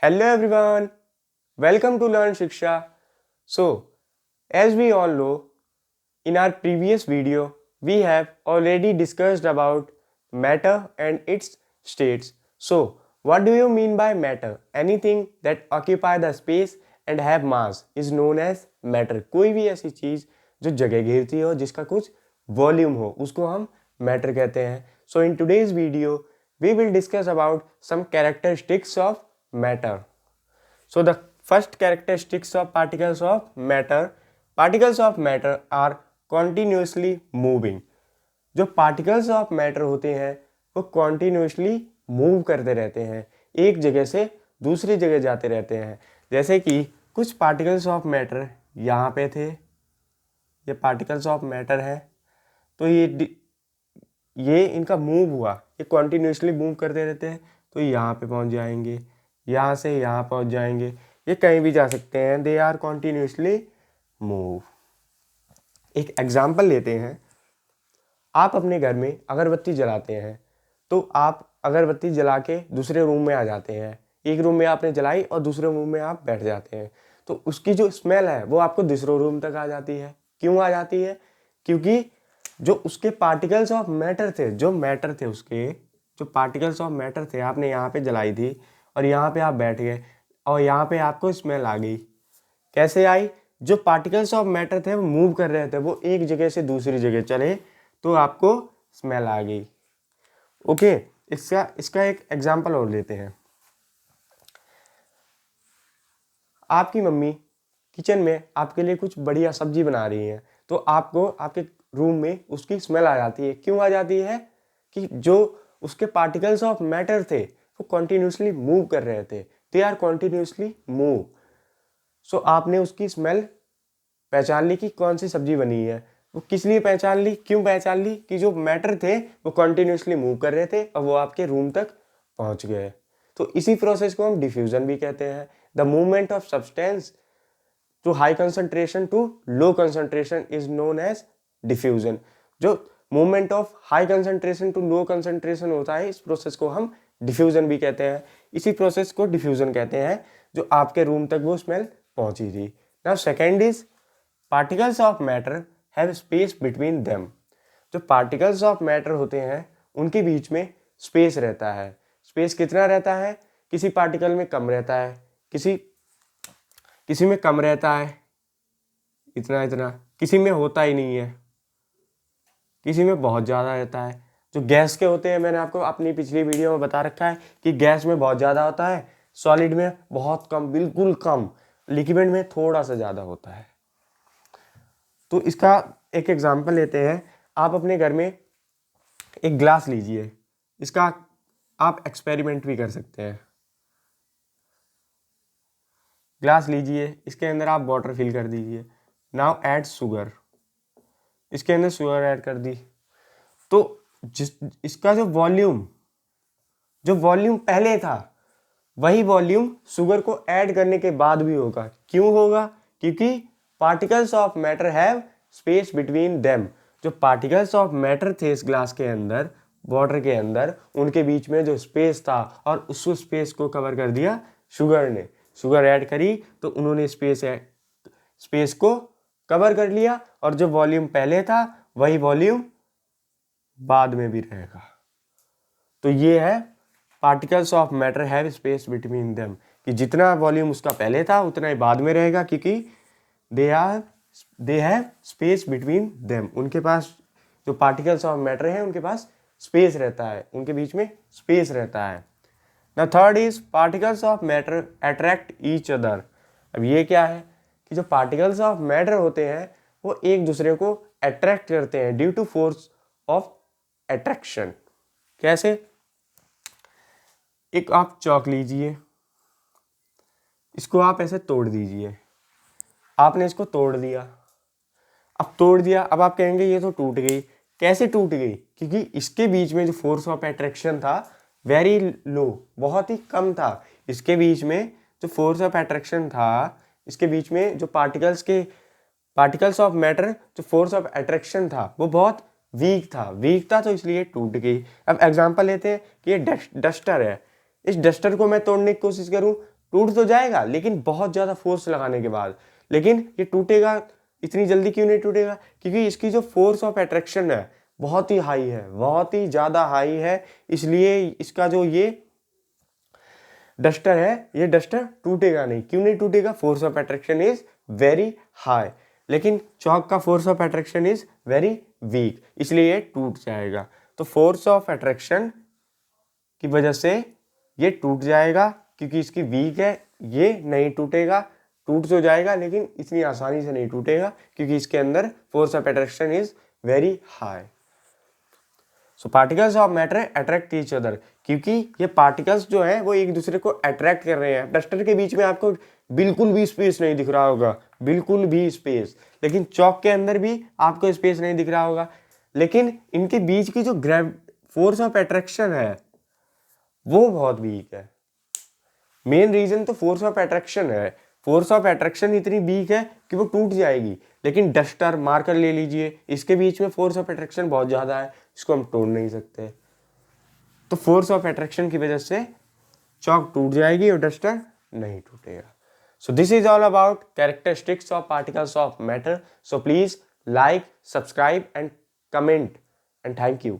Hello everyone, welcome to Learn Shiksha. So, as we all know, in our previous video, we have already discussed about matter and its states. So, what do you mean by matter? Anything that occupy the space and have mass is known as matter. कोई भी ऐसी चीज जो जगह घेरती हो, जिसका कुछ volume हो, उसको हम मैटर कहते हैं. So in today's video, we will discuss about some characteristics of matter. So the first characteristics of particles of matter are continuously moving. जो particles of matter होते हैं वो continuously move करते रहते हैं, एक जगह से दूसरी जगह जाते रहते हैं. जैसे कि कुछ particles of matter यहाँ पे थे, ये particles of matter है, तो ये इनका मूव हुआ, ये कॉन्टिन्यूसली मूव करते रहते हैं, तो यहाँ पे पहुँच जाएंगे, यहाँ से यहाँ पहुँच जाएंगे, ये कहीं भी जा सकते हैं. They are continuously move. एक एग्जाम्पल लेते हैं. आप अपने घर में अगरबत्ती जलाते हैं, तो आप अगरबत्ती जला के दूसरे रूम में आ जाते हैं. एक रूम में आपने जलाई और दूसरे रूम में आप बैठ जाते हैं, तो उसकी जो स्मेल है वो आपको दूसरे रूम तक आ जाती है. क्यों आ जाती है? क्योंकि जो उसके पार्टिकल्स ऑफ मैटर थे, उसके जो पार्टिकल्स ऑफ मैटर थे, आपने यहाँ पे जलाई थी और यहाँ पे आप बैठ गए और यहाँ पे आपको स्मेल आ गई. कैसे आई? जो पार्टिकल्स ऑफ मैटर थे वो मूव कर रहे थे, वो एक जगह से दूसरी जगह चले तो आपको स्मेल आ गई. ओके, इसका एक एग्जांपल और लेते हैं. आपकी मम्मी किचन में आपके लिए कुछ बढ़िया सब्जी बना रही है, तो आपको आपके रूम में उसकी स्मेल आ जाती है. क्यों आ जाती है? कि जो उसके पार्टिकल्स ऑफ मैटर थे वो कॉन्टिन्यूसली मूव कर रहे थे. They are continuously move. So आपने उसकी स्मेल पहचान ली कि कौन सी सब्जी बनी है. वो किस लिए पहचान ली? क्यों पहचान ली? कि जो मैटर थे वो कॉन्टिन्यूसली मूव कर रहे थे और वो आपके रूम तक पहुंच गए. तो इसी प्रोसेस को हम डिफ्यूजन भी कहते हैं. The movement of substance to high concentration to low concentration is known as diffusion. जो movement of high concentration to low concentration होता है, इस प्रोसेस को हम डिफ्यूजन भी कहते हैं. इसी प्रोसेस को डिफ्यूजन कहते हैं जो आपके रूम तक वो स्मेल पहुंची थी. Now second is particles of matter have space between them. जो पार्टिकल्स ऑफ मैटर होते हैं उनके बीच में स्पेस रहता है. स्पेस कितना रहता है? किसी पार्टिकल में कम रहता है, किसी में कम रहता है, इतना, किसी में होता ही नहीं है, किसी में बहुत ज़्यादा रहता है. जो गैस के होते हैं, मैंने आपको अपनी पिछली वीडियो में बता रखा है कि गैस में बहुत ज़्यादा होता है, सॉलिड में बहुत कम, बिल्कुल कम, लिक्विड में थोड़ा सा ज़्यादा होता है. तो इसका एक एग्जांपल लेते हैं. आप अपने घर में एक ग्लास लीजिए, इसका आप एक्सपेरिमेंट भी कर सकते हैं. ग्लास लीजिए, इसके अंदर आप वाटर फिल कर दीजिए. Now add sugar. इसके अंदर शुगर ऐड कर दी, तो इसका जो वॉल्यूम पहले था वही वॉल्यूम शुगर को ऐड करने के बाद भी होगा. क्यों होगा? क्योंकि particles of matter have space between them. जो पार्टिकल्स ऑफ मैटर थे इस ग्लास के अंदर, वाटर के अंदर, उनके बीच में जो स्पेस था और उस स्पेस को कवर कर दिया शुगर ने. शुगर ऐड करी तो उन्होंने स्पेस को कवर कर लिया और जो वॉल्यूम पहले था वही वॉल्यूम बाद में भी रहेगा. तो ये है particles of matter have space between them, कि जितना वॉल्यूम उसका पहले था उतना ही बाद में रहेगा, क्योंकि they have space between them. उनके पास जो पार्टिकल्स ऑफ मैटर है उनके पास स्पेस रहता है, उनके बीच में स्पेस रहता है. ना third is particles of matter attract each other. अब ये क्या है कि जो पार्टिकल्स ऑफ मैटर होते हैं वो एक दूसरे को अट्रैक्ट करते हैं due to force of attraction. कैसे? एक आप चौक लीजिए, इसको आप ऐसे तोड़ दीजिए. आपने इसको तोड़ दिया, अब आप कहेंगे ये तो टूट गई. कैसे टूट गई? क्योंकि इसके बीच में जो फोर्स ऑफ अट्रैक्शन था वेरी लो, बहुत ही कम था. इसके बीच में जो फोर्स ऑफ अट्रैक्शन था, इसके बीच में जो पार्टिकल्स ऑफ मैटर जो फोर्स ऑफ अट्रैक्शन था वो बहुत वीक था, तो इसलिए टूट गई. अब एग्जांपल लेते हैं कि ये डस्टर है. इस डस्टर को मैं तोड़ने की कोशिश करूं, टूट तो जाएगा लेकिन बहुत ज़्यादा फोर्स लगाने के बाद। लेकिन ये टूटेगा इतनी जल्दी क्यों नहीं टूटेगा? क्योंकि इसकी जो फोर्स ऑफ अट्रैक्शन है बहुत ही हाई है, बहुत ही ज़्यादा हाई है। इसलिए इसका जो ये डस्टर है, ये डस्टर टूटेगा नहीं। क्यों नहीं टूटेगा? Force of attraction is very high. लेकिन चौक का force of attraction is very weak, इसलिए ये टूट जाएगा। तो फोर्स ऑफ अट्रैक्शन की वजह से ये टूट जाएगा, क्योंकि इसकी वीक है, ये नहीं टूटेगा। टूट तो जाएगा लेकिन इतनी आसानी से नहीं टूटेगा, क्योंकि इसके अंदर force of attraction is very high. So particles of matter attract each other, क्योंकि ये पार्टिकल्स जो है वो एक दूसरे को अट्रैक्ट कर रहे हैं। डस्टर के बीच में आपको बिल्कुल भी स्पेस नहीं दिख रहा होगा, बिल्कुल भी स्पेस। लेकिन चौक के अंदर भी आपको स्पेस नहीं दिख रहा होगा। लेकिन इनके बीच की जो फोर्स ऑफ अट्रैक्शन है वो बहुत वीक है। मेन रीजन तो फोर्स ऑफ अट्रैक्शन है। फोर्स ऑफ अट्रैक्शन इतनी वीक है कि वो टूट जाएगी। लेकिन डस्टर, मार्कर ले लीजिए, इसके बीच में फोर्स ऑफ अट्रैक्शन बहुत ज़्यादा है, इसको हम तोड़ नहीं सकते। तो फोर्स ऑफ अट्रैक्शन की वजह से चौक टूट जाएगी और डस्टर नहीं टूटेगा। So this is all about characteristics of particles of matter. So please like, subscribe and comment and thank you.